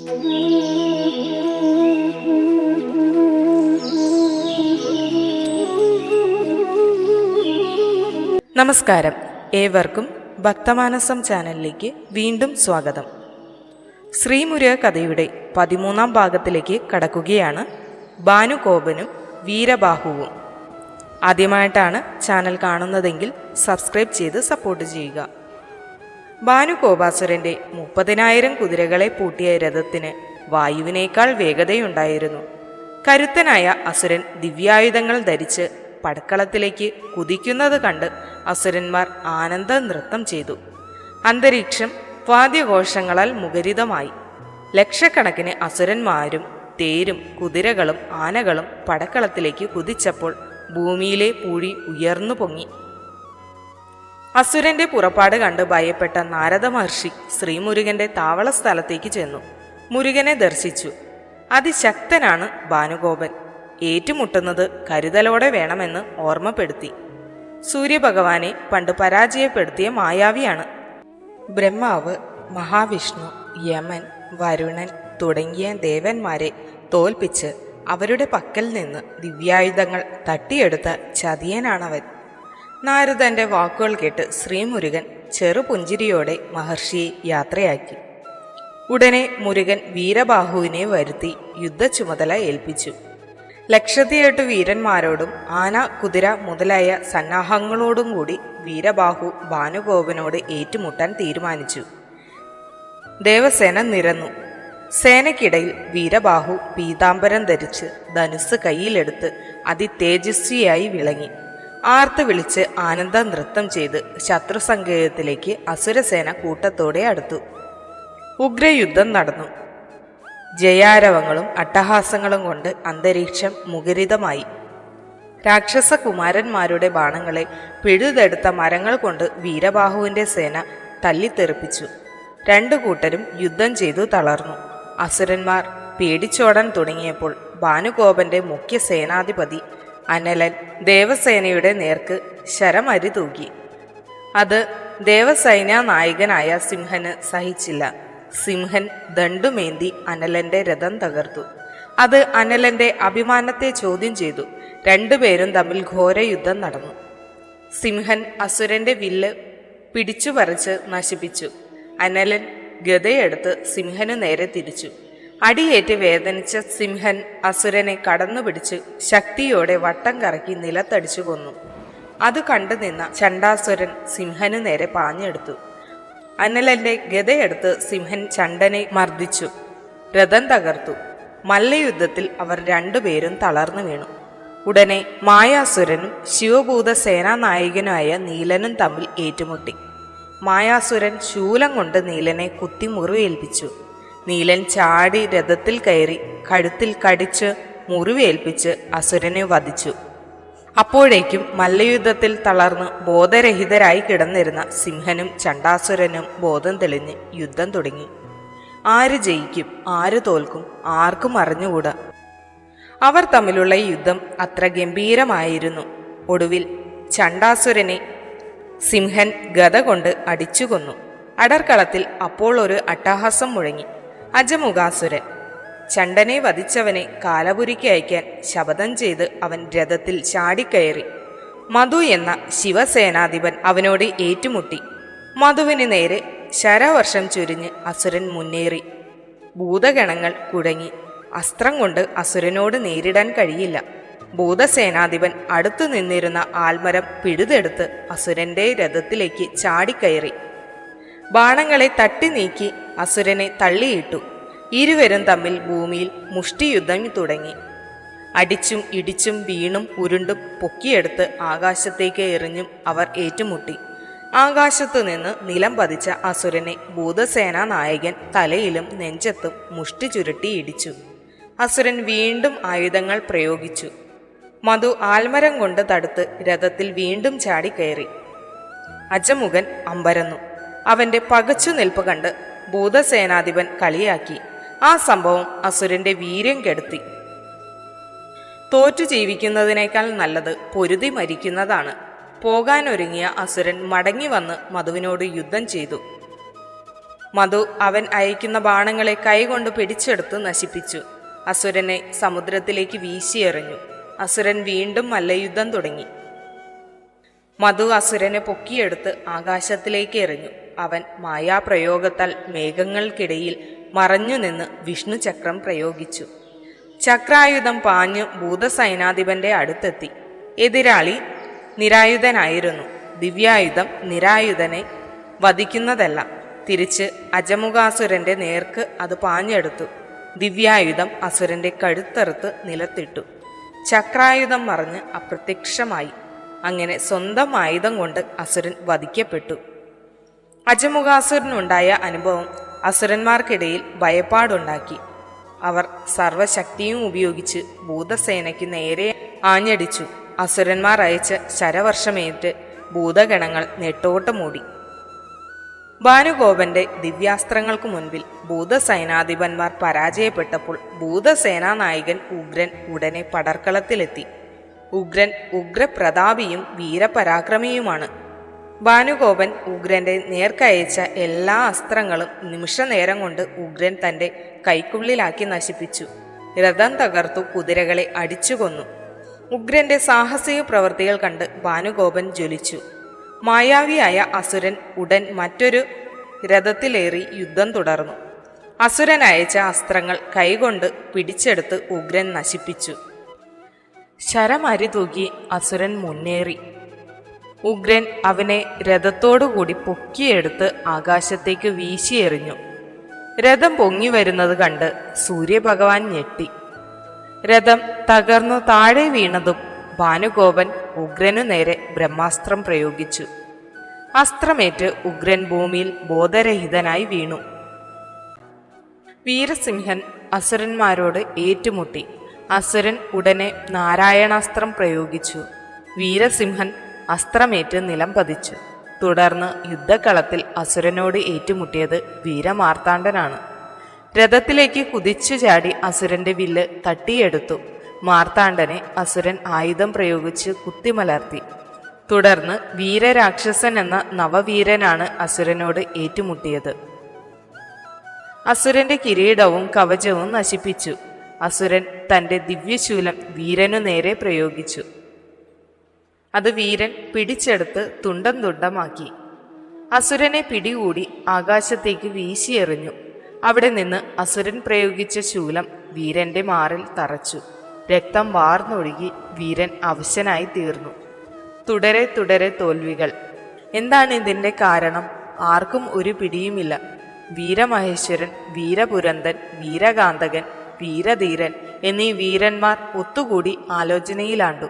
നമസ്കാരം, ഏവർക്കും ഭക്തമാനസം ചാനലിലേക്ക് വീണ്ടും സ്വാഗതം. ശ്രീമുരുക കഥയുടെ 13-ാം ഭാഗത്തിലേക്ക് കടക്കുകയാണ്. ഭാനുകോപനും വീരബാഹുവും. ആദ്യമായിട്ടാണ് ചാനൽ കാണുന്നതെങ്കിൽ സബ്സ്ക്രൈബ് ചെയ്ത് സപ്പോർട്ട് ചെയ്യുക. ഭാനുകോപാസുരന്റെ 30,000 കുതിരകളെ പൂട്ടിയ രഥത്തിന് വായുവിനേക്കാൾ വേഗതയുണ്ടായിരുന്നു. കരുത്തനായ അസുരൻ ദിവ്യായുധങ്ങൾ ധരിച്ച് പടക്കളത്തിലേക്ക് കുതിക്കുന്നത് കണ്ട് അസുരന്മാർ ആനന്ദ നൃത്തം ചെയ്തു. അന്തരീക്ഷം വാദ്യഘോഷങ്ങളാൽ മുഖരിതമായി. ലക്ഷക്കണക്കിന് അസുരന്മാരും തേരും കുതിരകളും ആനകളും പടക്കളത്തിലേക്ക് കുതിച്ചപ്പോൾ ഭൂമിയിലെ പൂഴി ഉയർന്നു പൊങ്ങി. അസുരന്റെ പുറപ്പാട് കണ്ട് ഭയപ്പെട്ട നാരദ മഹർഷി ശ്രീമുരുകന്റെ താവള സ്ഥലത്തേക്ക് ചെന്നു. മുരുകനെ ദർശിച്ചു. അതിശക്തനാണ് ഭാനുകോപൻ. ഏറ്റുമുട്ടുന്നത് കരുതലോടെ വേണമെന്ന് ഓർമ്മപ്പെടുത്തി. സൂര്യഭഗവാനെ പണ്ട് പരാജയപ്പെടുത്തിയ മായാവിയാണ്. ബ്രഹ്മാവ്, മഹാവിഷ്ണു, യമൻ, വരുണൻ തുടങ്ങിയ ദേവന്മാരെ തോൽപ്പിച്ച് അവരുടെ പക്കൽ നിന്ന് ദിവ്യായുധങ്ങൾ തട്ടിയെടുത്ത ചതിയനാണവൻ. നാരദന്റെ വാക്കുകൾ കേട്ട് ശ്രീമുരുകൻ ചെറുപുഞ്ചിരിയോടെ മഹർഷിയെ യാത്രയാക്കി. ഉടനെ മുരുകൻ വീരബാഹുവിനെ വരുത്തി യുദ്ധ ചുമതല ഏൽപ്പിച്ചു. 108 വീരന്മാരോടും ആന, കുതിര മുതലായ സന്നാഹങ്ങളോടും കൂടി വീരബാഹു ഭാനുകോപനോട് ഏറ്റുമുട്ടാൻ തീരുമാനിച്ചു. ദേവസേന നിരന്നു. സേനയ്ക്കിടയിൽ വീരബാഹു പീതാംബരം ധരിച്ച് ധനുസ് കയ്യിലെടുത്ത് അതിതേജസ്വിയായി വിളങ്ങി. ആർത്ത് വിളിച്ച് ആനന്ദ നൃത്തം ചെയ്ത് ശത്രുസങ്കേതത്തിലേക്ക് അസുരസേന കൂട്ടത്തോടെ അടുത്തു. ഉഗ്രയുദ്ധം നടന്നു. ജയാരവങ്ങളും അട്ടഹാസങ്ങളും കൊണ്ട് അന്തരീക്ഷം മുഖരിതമായി. രാക്ഷസ കുമാരന്മാരുടെ ബാണങ്ങളെ പിഴുതെടുത്ത മരങ്ങൾ കൊണ്ട് വീരബാഹുവിന്റെ സേന തല്ലിത്തെറിപ്പിച്ചു. 2 കൂട്ടരും യുദ്ധം ചെയ്തു തളർന്നു. അസുരന്മാർ പേടിച്ചോടാൻ തുടങ്ങിയപ്പോൾ ഭാനുകോപന്റെ മുഖ്യ സേനാധിപതി അനലൻ ദേവസേനയുടെ നേർക്ക് ശരമരി തൂക്കി. അത് ദേവസൈന്യ നായകനായ സിംഹന് സഹിച്ചില്ല. സിംഹൻ ദണ്ഡുമേന്തി അനലന്റെ രഥം തകർത്തു. അത് അനലന്റെ അഭിമാനത്തെ ചോദ്യം ചെയ്തു. 2 പേരും തമ്മിൽ ഘോരയുദ്ധം നടന്നു. സിംഹൻ അസുരന്റെ വില്ല് പിടിച്ചു പറിച്ച് നശിപ്പിച്ചു. അനലൻ ഗദയെടുത്ത് സിംഹനു നേരെ തിരിച്ചു. അടിയേറ്റ് വേദനിച്ച സിംഹൻ അസുരനെ കടന്നുപിടിച്ച് ശക്തിയോടെ വട്ടം കറക്കി നിലത്തടിച്ചു കൊന്നു. അത് കണ്ടു നിന്ന ചണ്ഡാസുരൻ സിംഹനു നേരെ പാഞ്ഞെടുത്തു. അനലന്റെ ഗദയെടുത്ത് സിംഹൻ ചണ്ഡനെ മർദ്ദിച്ചു. രഥം തകർത്തു. മല്ലയുദ്ധത്തിൽ അവർ 2 പേരും തളർന്നു വീണു. ഉടനെ മായാസുരനും ശിവഭൂത സേനാനായകനുമായ നീലനും തമ്മിൽ ഏറ്റുമുട്ടി. മായാസുരൻ ശൂലം കൊണ്ട് നീലനെ കുത്തി മുറിവേൽപ്പിച്ചു. നീലൻ ചാടി രഥത്തിൽ കയറി കഴുത്തിൽ കടിച്ച് മുറിവേൽപ്പിച്ച് അസുരനെ വധിച്ചു. അപ്പോഴേക്കും മല്ലയുദ്ധത്തിൽ തളർന്ന് ബോധരഹിതരായി കിടന്നിരുന്ന സിംഹനും ചണ്ഡാസുരനും ബോധം തെളിഞ്ഞ് യുദ്ധം തുടങ്ങി. ആര് ജയിക്കും, ആര് തോൽക്കും, ആർക്കും അറിഞ്ഞുകൂടാ. അവർ തമ്മിലുള്ള യുദ്ധം അത്ര ഗംഭീരമായിരുന്നു. ഒടുവിൽ ചണ്ഡാസുരനെ സിംഹൻ ഗദ കൊണ്ട് അടിച്ചു കൊന്നു. അടർക്കളത്തിൽ അപ്പോൾ ഒരു അട്ടഹാസം മുഴങ്ങി. അജമുഖാസുരൻ ചണ്ഡനെ വധിച്ചവനെ കാലപുരിക്ക് അയക്കാൻ ശപഥം ചെയ്ത് അവൻ രഥത്തിൽ ചാടിക്കയറി. മധു എന്ന ശിവസേനാധിപൻ അവനോട് ഏറ്റുമുട്ടി. മധുവിന് നേരെ ശരവർഷം ചുരിഞ്ഞ് അസുരൻ മുന്നേറി. ഭൂതഗണങ്ങൾ കുഴങ്ങി. അസ്ത്രം കൊണ്ട് അസുരനോട് നേരിടാൻ കഴിയില്ല. ഭൂതസേനാധിപൻ അടുത്തു നിന്നിരുന്ന ആൽമരം പിഴുതെടുത്ത് അസുരന്റെ രഥത്തിലേക്ക് ചാടിക്കയറി. ബാണങ്ങളെ തട്ടി നീക്കി അസുരനെ തള്ളിയിട്ടു. ഇരുവരും തമ്മിൽ ഭൂമിയിൽ മുഷ്ടിയുദ്ധം തുടങ്ങി. അടിച്ചും ഇടിച്ചും വീണും ഉരുണ്ടും പൊക്കിയെടുത്ത് ആകാശത്തേക്ക് എറിഞ്ഞും അവർ ഏറ്റുമുട്ടി. ആകാശത്തു നിന്ന് നിലം പതിച്ച അസുരനെ ഭൂതസേനാ നായകൻ തലയിലും നെഞ്ചത്തും മുഷ്ടി ചുരുട്ടി ഇടിച്ചു. അസുരൻ വീണ്ടും ആയുധങ്ങൾ പ്രയോഗിച്ചു. മധു ആൽമരം കൊണ്ട് തടുത്ത് രഥത്തിൽ വീണ്ടും ചാടിക്കയറി. അജമുഖൻ അമ്പരന്നു. അവന്റെ പകച്ചു നിൽപ്പ് കണ്ട് ഭൂതസേനാധിപൻ കളിയാക്കി. ആ സംഭവം അസുരന്റെ വീര്യം കെടുത്തി. തോറ്റു ജീവിക്കുന്നതിനേക്കാൾ നല്ലത് പൊരുതി മരിക്കുന്നതാണ്. പോകാനൊരുങ്ങിയ അസുരൻ മടങ്ങി വന്ന് മധുവിനോട് യുദ്ധം ചെയ്തു. മധു അവൻ അയക്കുന്ന ബാണങ്ങളെ കൈകൊണ്ട് പിടിച്ചെടുത്ത് നശിപ്പിച്ചു. അസുരനെ സമുദ്രത്തിലേക്ക് വീശിയെറിഞ്ഞു. അസുരൻ വീണ്ടും മല്ലയുദ്ധം തുടങ്ങി. മധു അസുരനെ പൊക്കിയെടുത്ത് ആകാശത്തിലേക്ക് എറിഞ്ഞു. അവൻ മായാപ്രയോഗത്താൽ മേഘങ്ങൾക്കിടയിൽ മറഞ്ഞുനിന്ന് വിഷ്ണു ചക്രം പ്രയോഗിച്ചു. ചക്രായുധം പാഞ്ഞു ഭൂതസൈനാധിപന്റെ അടുത്തെത്തി. എതിരാളി നിരായുധനായിരുന്നു. ദിവ്യായുധം നിരായുധനെ വധിക്കുന്നതല്ല, തിരിച്ച് അജമുഖാസുരന്റെ നേർക്ക് അത് പാഞ്ഞെടുത്തു. ദിവ്യായുധം അസുരന്റെ കഴുത്തറുത്ത് നിലത്തിട്ടു. ചക്രായുധം മറഞ്ഞ് അപ്രത്യക്ഷമായി. അങ്ങനെ സ്വന്തം ആയുധം കൊണ്ട് അസുരൻ വധിക്കപ്പെട്ടു. അജമുഖാസുരനുണ്ടായ അനുഭവം അസുരന്മാർക്കിടയിൽ ഭയപ്പാടുണ്ടാക്കി. അവർ സർവശക്തിയും ഉപയോഗിച്ച് ഭൂതസേനയ്ക്ക് നേരെ ആഞ്ഞടിച്ചു. അസുരന്മാർ അയച്ച ശരവർഷമേറ്റ് ഭൂതഗണങ്ങൾ നെട്ടോട്ടമൂടി. ഭാനുഗോപന്റെ ദിവ്യാസ്ത്രങ്ങൾക്കു മുൻപിൽ ഭൂതസൈനാധിപന്മാർ പരാജയപ്പെട്ടപ്പോൾ ഭൂതസേനാ നായകൻ ഉഗ്രൻ ഉടനെ പടർക്കളത്തിലെത്തി. ഉഗ്രൻ ഉഗ്രപ്രതാപിയും വീരപരാക്രമിയുമാണ്. ഭാനുഗോപൻ ഉഗ്രന്റെ നേർക്കയച്ച എല്ലാ അസ്ത്രങ്ങളും നിമിഷനേരം കൊണ്ട് ഉഗ്രൻ തന്റെ കൈക്കുള്ളിലാക്കി നശിപ്പിച്ചു. രഥം തകർത്തു, കുതിരകളെ അടിച്ചുകൊന്നു. ഉഗ്രന്റെ സാഹസിക പ്രവൃത്തികൾ കണ്ട് ഭാനുഗോപൻ ജ്വലിച്ചു. മായാവിയായ അസുരൻ ഉടൻ മറ്റൊരു രഥത്തിലേറി യുദ്ധം തുടർന്നു. അസുരൻ അയച്ച അസ്ത്രങ്ങൾ കൈകൊണ്ട് പിടിച്ചെടുത്ത് ഉഗ്രൻ നശിപ്പിച്ചു. ശരമരി തൂക്കി അസുരൻ മുന്നേറി. ഉഗ്രൻ അവനെ രഥത്തോടുകൂടി പൊക്കിയെടുത്ത് ആകാശത്തേക്ക് വീശിയെറിഞ്ഞു. രഥം പൊങ്ങി വരുന്നത് കണ്ട് സൂര്യഭഗവാൻ ഞെട്ടി. രഥം തകർന്നു താഴെ വീണതും ഭാനുഗോപൻ ഉഗ്രനു നേരെ ബ്രഹ്മാസ്ത്രം പ്രയോഗിച്ചു. അസ്ത്രമേറ്റ് ഉഗ്രൻ ഭൂമിയിൽ ബോധരഹിതനായി വീണു. വീരസിംഹൻ അസുരന്മാരോട് ഏറ്റുമുട്ടി. അസുരൻ ഉടനെ നാരായണാസ്ത്രം പ്രയോഗിച്ചു. വീരസിംഹൻ അസ്ത്രമേറ്റ് നിലം പതിച്ചു. തുടർന്ന് യുദ്ധക്കളത്തിൽ അസുരനോട് ഏറ്റുമുട്ടിയത് വീരമാർത്താണ്ഡനാണ്. രഥത്തിലേക്ക് കുതിച്ചു ചാടി അസുരന്റെ വില്ല് തട്ടിയെടുത്തു. മാർത്താണ്ഡനെ അസുരൻ ആയുധം പ്രയോഗിച്ച് കുത്തിമലർത്തി. തുടർന്ന് വീരരാക്ഷസൻ എന്ന നവവീരനാണ് അസുരനോട് ഏറ്റുമുട്ടിയത്. അസുരന്റെ കിരീടവും കവചവും നശിപ്പിച്ചു. അസുരൻ തന്റെ ദിവ്യശൂലം വീരനു നേരെ പ്രയോഗിച്ചു. അത് വീരൻ പിടിച്ചെടുത്ത് തുണ്ടം തുണ്ടമാക്കി. അസുരനെ പിടികൂടി ആകാശത്തേക്ക് വീശിയെറിഞ്ഞു. അവിടെ നിന്ന് അസുരൻ പ്രയോഗിച്ച ശൂലം വീരന്റെ മാറിൽ തറച്ചു. രക്തം വാർന്നൊഴുകി. വീരൻ അവശനായി തീർന്നു. തുടരെ തുടരെ തോൽവികൾ. എന്താണ് ഇതിന്റെ കാരണം? ആർക്കും ഒരു പിടിയുമില്ല. വീരമഹേശ്വരൻ, വീരപുരന്തൻ, വീരകാന്തകൻ, വീരധീരൻ എന്നീ വീരന്മാർ ഒത്തുകൂടി ആലോചനയിലാണ്ടു.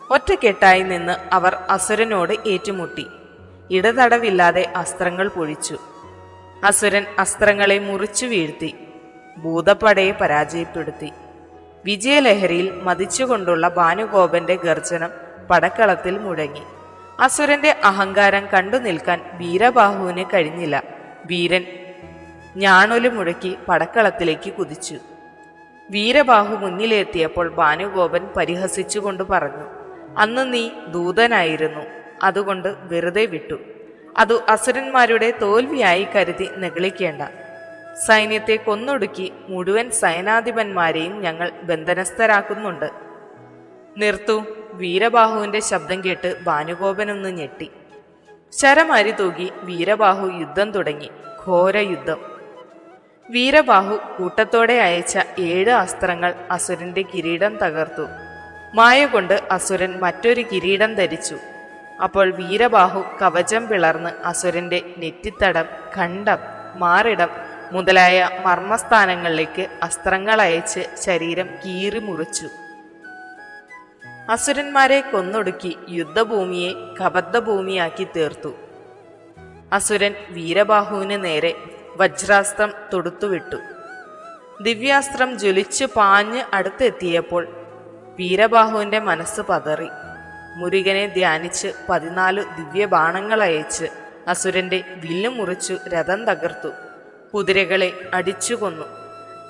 ഒറ്റക്കെട്ടായി നിന്ന് അവർ അസുരനോട് ഏറ്റുമുട്ടി. ഇടതടവില്ലാതെ അസ്ത്രങ്ങൾ പൊഴിച്ചു. അസുരൻ അസ്ത്രങ്ങളെ മുറിച്ചു വീഴ്ത്തി. ഭൂതപ്പടയെ പരാജയപ്പെടുത്തി. വിജയലഹരിയിൽ മതിച്ചുകൊണ്ടുള്ള ഭാനുഗോപന്റെ ഗർജനം പടക്കളത്തിൽ മുഴങ്ങി. അസുരന്റെ അഹങ്കാരം കണ്ടു നിൽക്കാൻ വീരബാഹുവിന് കഴിഞ്ഞില്ല. വീരൻ ഞാണൊലി മുഴക്കി പടക്കളത്തിലേക്ക് കുതിച്ചു. വീരബാഹു മുന്നിലെത്തിയപ്പോൾ ഭാനുഗോപൻ പരിഹസിച്ചുകൊണ്ട് പറഞ്ഞു, അന്ന് നീ ദൂതനായിരുന്നു, അതുകൊണ്ട് വെറുതെ വിട്ടു. അത് അസുരന്മാരുടെ തോൽവിയായി കരുതി നെഗളിക്കേണ്ട. സൈന്യത്തെ കൊന്നൊടുക്കി മുഴുവൻ സൈനാധിപന്മാരെയും ഞങ്ങൾ ബന്ധനസ്ഥരാക്കുന്നുണ്ട്. നിർത്തൂ. വീരബാഹുവിന്റെ ശബ്ദം കേട്ട് ഭാനുഗോപനൊന്ന് ഞെട്ടി. ശരമരി തൂകി വീരബാഹു യുദ്ധം തുടങ്ങി. ഘോര യുദ്ധം. വീരബാഹു കൂട്ടത്തോടെ അയച്ച 7 അസ്ത്രങ്ങൾ അസുരന്റെ കിരീടം തകർത്തു. മായ കൊണ്ട് അസുരൻ മറ്റൊരു കിരീടം ധരിച്ചു. അപ്പോൾ വീരബാഹു കവചം പിളർന്ന് അസുരന്റെ നെറ്റിത്തടം, ഖണ്ഡം, മാറിടം മുതലായ മർമ്മസ്ഥാനങ്ങളിലേക്ക് അസ്ത്രങ്ങൾ അയച്ച് ശരീരം കീറി മുറിച്ചു. അസുരന്മാരെ കൊന്നൊടുക്കി യുദ്ധഭൂമിയെ കബദ്ധഭൂമിയാക്കി തീർത്തു. അസുരൻ വീരബാഹുവിന് നേരെ വജ്രാസ്ത്രം തൊടുത്തുവിട്ടു. ദിവ്യാസ്ത്രം ജ്വലിച്ചു പാഞ്ഞ് അടുത്തെത്തിയപ്പോൾ വീരബാഹുവിന്റെ മനസ്സ് പതറി. മുരുകനെ ധ്യാനിച്ച് 14 ദിവ്യബാണങ്ങൾ അയച്ച് അസുരന്റെ വില്ല് മുറിച്ചു രഥം തകർത്തു. കുതിരകളെ അടിച്ചു കൊന്നു.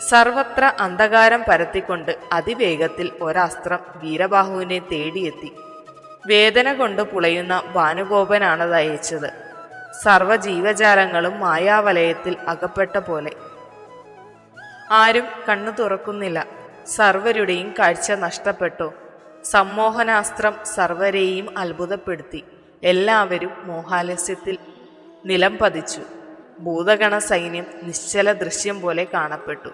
സർവത്ര അന്ധകാരം പരത്തിക്കൊണ്ട് അതിവേഗത്തിൽ ഒരസ്ത്രം വീരബാഹുവിനെ തേടിയെത്തി. വേദന കൊണ്ട് പുളയുന്ന ഭാനുഗോപനാണത് അയച്ചത്. സർവ്വജീവജാലങ്ങളും മായാവലയത്തിൽ അകപ്പെട്ട പോലെ. ആരും കണ്ണു തുറക്കുന്നില്ല. സർവരുടെയും കാഴ്ച നഷ്ടപ്പെട്ടു. സമ്മോഹനാസ്ത്രം സർവരെയും അത്ഭുതപ്പെടുത്തി. എല്ലാവരും മോഹാലസ്യത്തിൽ നിലം പതിച്ചു. ഭൂതഗണ സൈന്യം നിശ്ചല ദൃശ്യം പോലെ കാണപ്പെട്ടു.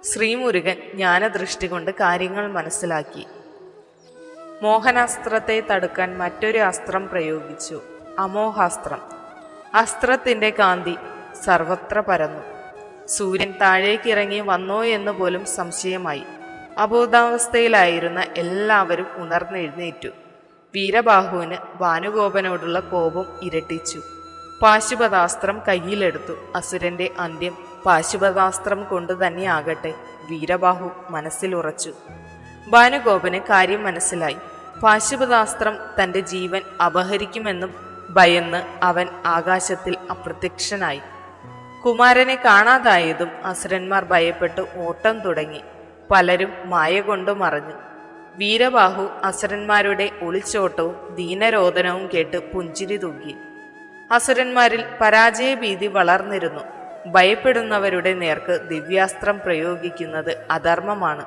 ശ്രീമുരുകൻ ജ്ഞാനദൃഷ്ടി കൊണ്ട് കാര്യങ്ങൾ മനസ്സിലാക്കി. മോഹനാസ്ത്രത്തെ തടുക്കാൻ മറ്റൊരു അസ്ത്രം പ്രയോഗിച്ചു, അമോഹാസ്ത്രം. അസ്ത്രത്തിന്റെ കാന്തി സർവത്ര പരന്നു. സൂര്യൻ താഴേക്കിറങ്ങി വന്നോ എന്ന് പോലും സംശയമായി. അബോധാവസ്ഥയിലായിരുന്ന എല്ലാവരും ഉണർന്നെഴുന്നേറ്റു. വീരബാഹുവിന് ഭാനുഗോപനോടുള്ള കോപം ഇരട്ടിച്ചു. പാശുപതാസ്ത്രം കയ്യിലെടുത്തു. അസുരന്റെ അന്ത്യം പാശുപതാസ്ത്രം കൊണ്ട് തന്നെയാകട്ടെ, വീരബാഹു മനസ്സിലുറച്ചു. ഭാനുഗോപന് കാര്യം മനസ്സിലായി. പാശുപതാസ്ത്രം തന്റെ ജീവൻ അപഹരിക്കുമെന്നും ഭയന്ന് അവൻ ആകാശത്തിൽ അപ്രത്യക്ഷനായി. കുമാരനെ കാണാതായതും അസുരന്മാർ ഭയപ്പെട്ട് ഓട്ടം തുടങ്ങി. പലരും മായ കൊണ്ടു മറഞ്ഞു. വീരബാഹു അസുരന്മാരുടെ ഒളിച്ചോട്ടവും ദീനരോദനവും കേട്ട് പുഞ്ചിരി തൂക്കി. അസുരന്മാരിൽ പരാജയഭീതി വളർന്നിരുന്നു. ഭയപ്പെടുന്നവരുടെ നേർക്ക് ദിവ്യാസ്ത്രം പ്രയോഗിക്കുന്നത് അധർമ്മമാണ്.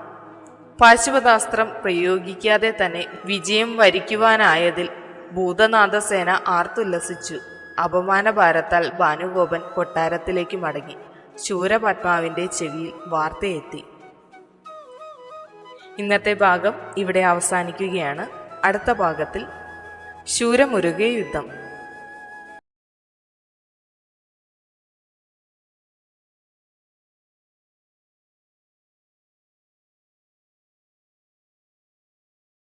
പാശുപതാസ്ത്രം പ്രയോഗിക്കാതെ തന്നെ വിജയം വരിക്കുവാനായതിൽ ഭൂതനാഥസേന ആർത്തുല്ലസിച്ചു. അപമാനഭാരത്താൽ ഭാനുഗോപൻ കൊട്ടാരത്തിലേക്ക് മടങ്ങി. ശൂരപത്മാവിന്റെ ചെവിയിൽ വാർത്തയെത്തി. ഇന്നത്തെ ഭാഗം ഇവിടെ അവസാനിക്കുകയാണ്. അടുത്ത ഭാഗത്തിൽ ശൂരമുരുകേ യുദ്ധം.